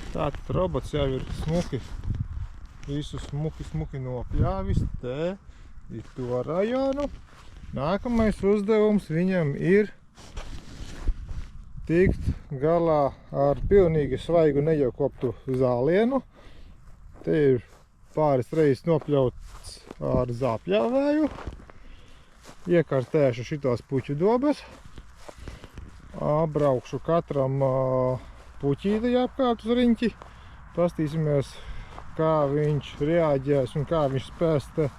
Tātad robots jau ir smuki, visu smuki nopļāvis te ir to rajonu. Nākamais uzdevums viņam ir tikt galā ar pilnīgi svaigu nejakoptu zālienu. Te ir pāris reizes nopļauts ar zāpļāvēju. Iekartēšu šitos puķu dobes. Apbraukšu katram puķīti apkārt uz riņķi. Pastīsimies, kā viņš reaģēs un kā viņš spēs te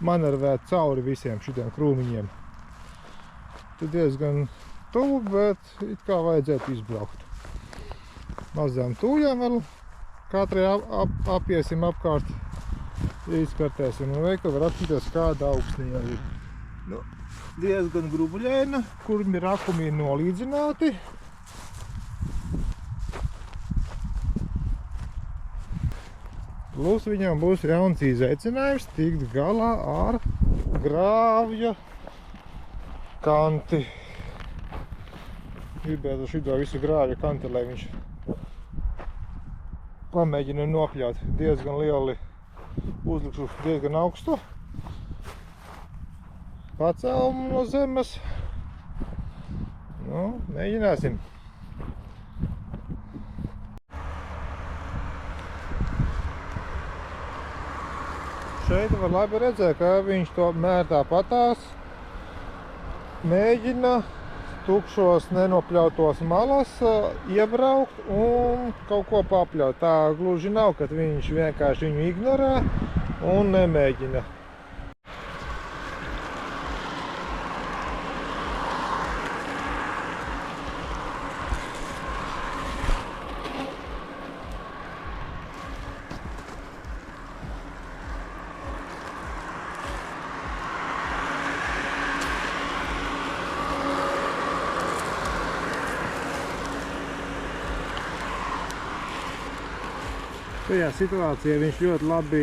manervēt cauri visiem šitiem krūmiņiem. Tad diezgan tuvu, bet it kā vajadzētu izbraukt. Mazām tūļām vēl katrai apiesim apkārt, izkartēsim un veikli var apskatīties, kāda augstnī jau ir. Nu, diezgan grubuļaina, kurmi rakumi ir nolīdzināti. Plus viņam būs jauns izaicinājums tikt galā ar grāvja kanti. Gribētu šito visu grāvja kanti, lai viņš pamēģina nopļaut diezgan lieli, uzlikšu diezgan augstu pacēlumu no zemes. Nu, mēģināsim. Šeit var labi redzēt, ka viņš to mērtā patās mēģina tukšos nenopļautos malas iebraukt un kaut ko papļaut. Tā gluži nav, kad viņš vienkārši viņu ignorē un nemēģina. Tajā situācijā viņš ļoti labi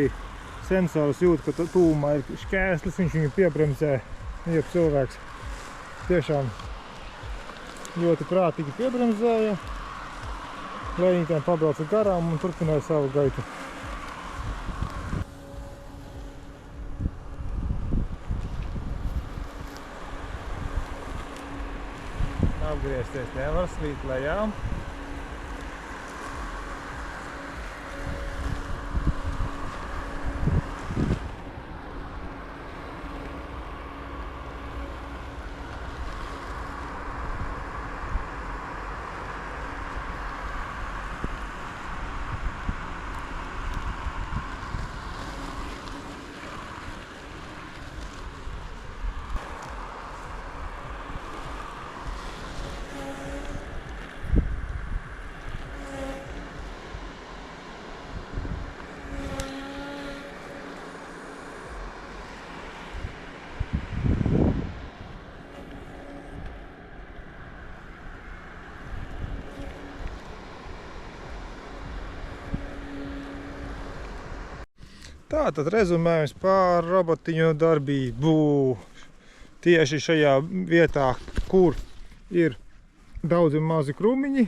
sensors jūt, ka tūmā ir šķēslis, viņš viņu piebremzē, ja cilvēks tiešām ļoti prātīgi piebremzēja, lēnītēm pabrauca garām un turpināja savu gaitu. Apgriezties nevar, slīt lejā. Tātad rezumējums par robotiņu darbību tieši šajā vietā, kur ir daudzi mazi krūmiņi,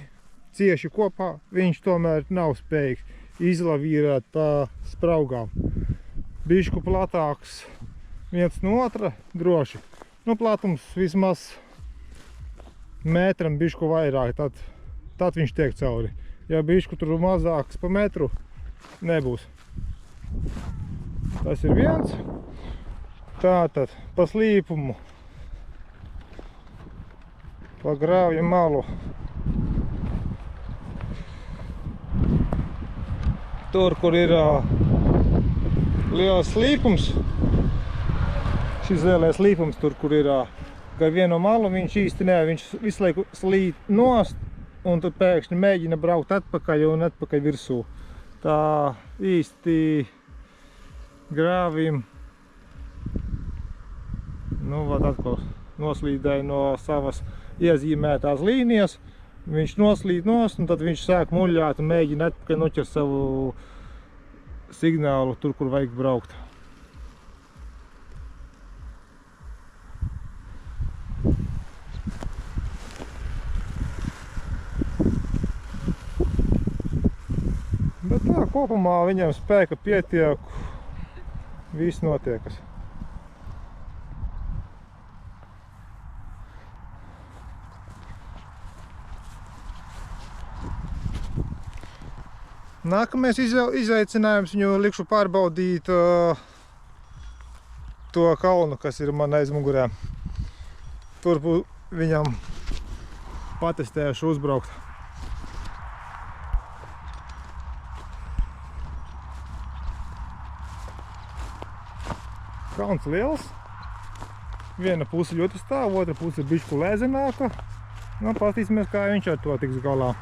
cieši kopā, viņš tomēr nav spējīgs izlavīrēt pa spraugām. Bišķu platāks viens no otra droši. Nu, platums vismaz metram bišķu vairāk, tad viņš tiek cauri. Ja bišķu tur mazāks pa metru, nebūs. Tas ir viens. Tātad pa slīpumu, pa grāvja malu. Tur, kur ir liels slīpums, šis lielais slīpums, tur, kur ir gar vienu malu, viņš īsti ne, viņš visu laiku slīd nost, un tad pēkšņi mēģina braukt atpakaļ un atpakaļ virsū. Tā īsti grāvim, nu, vat atkal noslīdēja no savas iezīmētās līnijas, viņš noslīd nost, un tad viņš sāk muļāt un mēģina atpakaļ noķert savu signālu tur, kur vajag braukt. Bet tā, kopumā viņam spēka pietiek, viss notiekas. Nākamais izaicinājums viņu likšu pārbaudīt to kalnu, kas ir man aiz mugurē. Tur viņam patestējuši uzbraukt. Kalns liels. Viena puse ļoti stāv, otra puse bišķi lēzenāka. Nu, paskatīsimies, kā viņš ar to tiks galā.